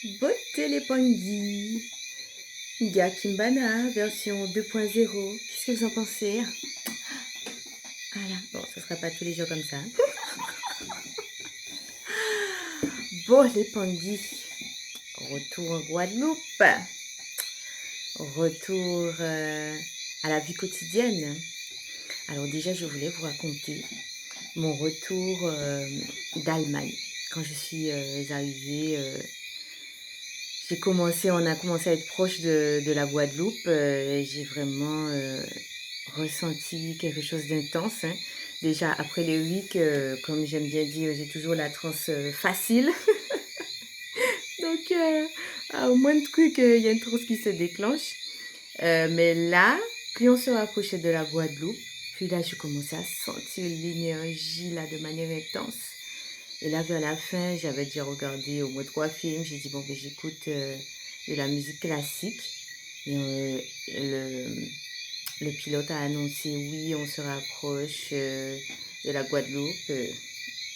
Beauté les Pangui, Kimbana version 2.0. Qu'est-ce que vous en pensez? Voilà, bon, ce sera pas tous les jours comme ça. Bon, les Pangui, retour en Guadeloupe, retour à la vie quotidienne. Alors déjà, je voulais vous raconter mon retour d'Allemagne. Quand je suis arrivée, on a commencé à être proche de la Guadeloupe. J'ai vraiment ressenti quelque chose d'intense, hein. Déjà, après les week, comme j'aime bien dire, j'ai toujours la transe facile. Donc, au moins de trucs, il y a une transe qui se déclenche. Mais là, plus on se rapprochait de la Guadeloupe, puis là, je commençais à sentir l'énergie là de manière intense. Et là, vers la fin, j'avais déjà regardé au moins 3 films. J'ai dit, bon, ben, j'écoute de la musique classique. Et le pilote a annoncé, oui, on se rapproche de la Guadeloupe.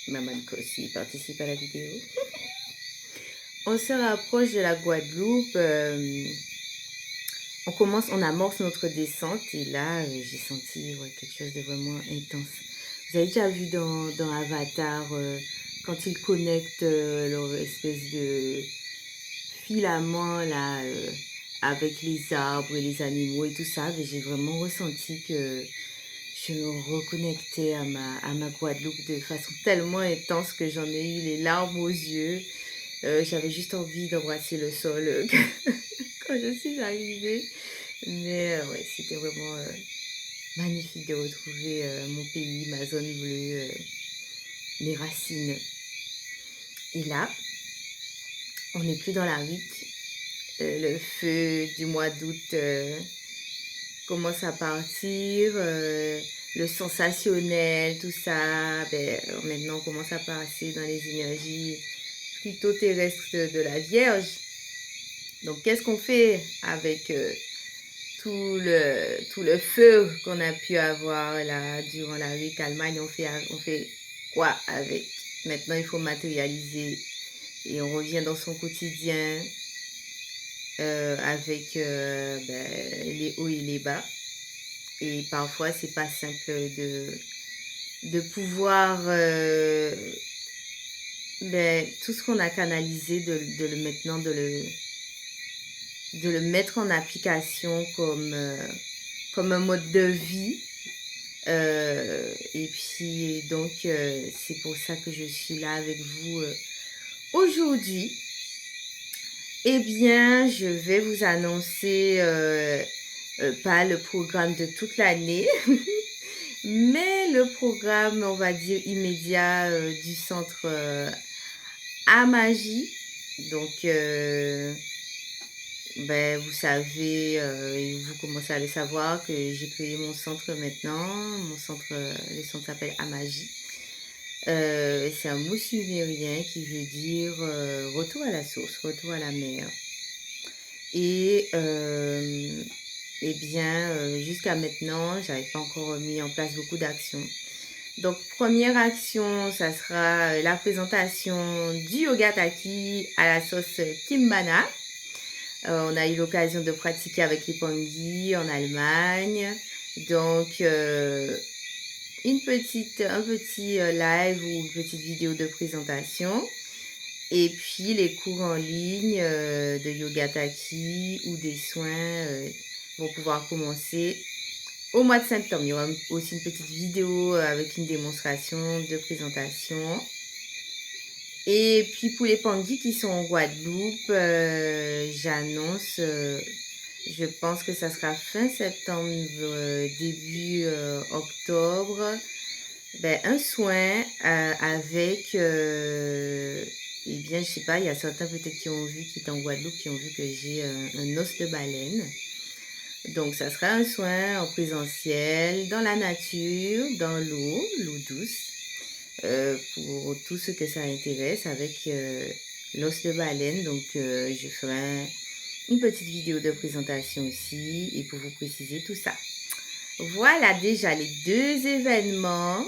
Maman aussi participe à la vidéo. On se rapproche de la Guadeloupe. On amorce notre descente. Et là, j'ai senti quelque chose de vraiment intense. Vous avez déjà vu dans Avatar, quand ils connectent leur espèce de filament là, avec les arbres et les animaux et tout ça, j'ai vraiment ressenti que je me reconnectais à ma Guadeloupe de façon tellement intense que j'en ai eu les larmes aux yeux. J'avais juste envie d'embrasser le sol quand je suis arrivée. Mais ouais, c'était vraiment magnifique de retrouver mon pays, ma zone bleue, mes racines. Et là, on n'est plus dans la rique. Le feu du mois d'août commence à partir. Le sensationnel, tout ça. Ben, maintenant, on commence à passer dans les énergies plutôt terrestres de la Vierge. Donc, qu'est-ce qu'on fait avec tout le feu qu'on a pu avoir là durant la week Allemagne? On fait quoi avec? Maintenant, il faut matérialiser et on revient dans son quotidien avec les hauts et les bas. Et parfois, c'est pas simple de pouvoir tout ce qu'on a canalisé, de le maintenant de le mettre en application comme un mode de vie. Et puis donc c'est pour ça que je suis là avec vous aujourd'hui. Eh bien, je vais vous annoncer pas le programme de toute l'année, mais le programme, on va dire, immédiat du centre Amagie. Donc, vous savez, et vous commencez à le savoir, que j'ai créé mon centre maintenant. Le centre s'appelle Amagie. C'est un mot sumérien qui veut dire retour à la source, retour à la mer. Et eh bien, jusqu'à maintenant, j'avais pas encore mis en place beaucoup d'actions. Donc, première action, ça sera la présentation du yoga taki à la sauce Kimbana. On a eu l'occasion de pratiquer avec les Pangui en Allemagne. Donc, un petit live ou une petite vidéo de présentation. Et puis, les cours en ligne de yoga taki ou des soins vont pouvoir commencer au mois de septembre. Il y aura aussi une petite vidéo avec une démonstration de présentation. Et puis pour les Pangui qui sont en Guadeloupe, j'annonce, je pense que ça sera fin septembre, début octobre, un soin avec, eh bien je sais pas, il y a certains peut-être qui étaient en Guadeloupe, qui ont vu que j'ai un os de baleine. Donc ça sera un soin en présentiel, dans la nature, dans l'eau douce. Pour tout ce que ça intéresse avec l'os de baleine. Donc, je ferai une petite vidéo de présentation aussi et pour vous préciser tout ça. Voilà déjà les 2 événements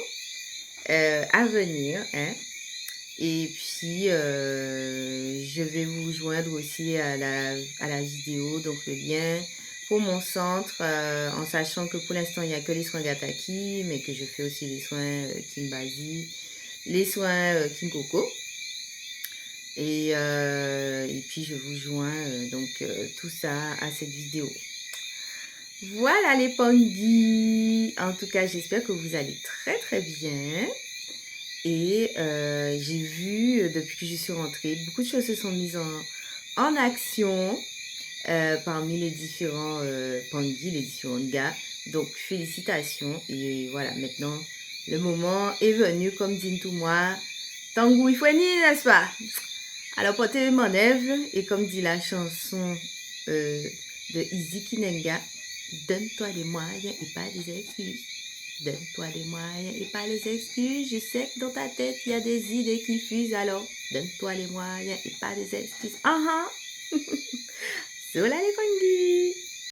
à venir. Hein. Et puis, je vais vous joindre aussi à la vidéo, donc le lien pour mon centre, en sachant que pour l'instant, il n'y a que les soins Gataki, mais que je fais aussi les soins Kinbazi, les soins Kinkoko. Et puis, je vous joins tout ça à cette vidéo. Voilà les Pangui. En tout cas, j'espère que vous allez très très bien. Et j'ai vu, depuis que je suis rentrée, beaucoup de choses se sont mises en action parmi les différents Pangui, les différents gars. Donc, félicitations. Et voilà, maintenant, le moment est venu, comme dit tout moi. Tango, il faut ni, n'est-ce pas? Alors, portez mon œuvre. Et comme dit la chanson de Izzy Kinenga, donne-toi les moyens et pas des excuses. Donne-toi les moyens et pas les excuses. Je sais que dans ta tête, il y a des idées qui fusent. Alors, donne-toi les moyens et pas des excuses. Sola les Pangui.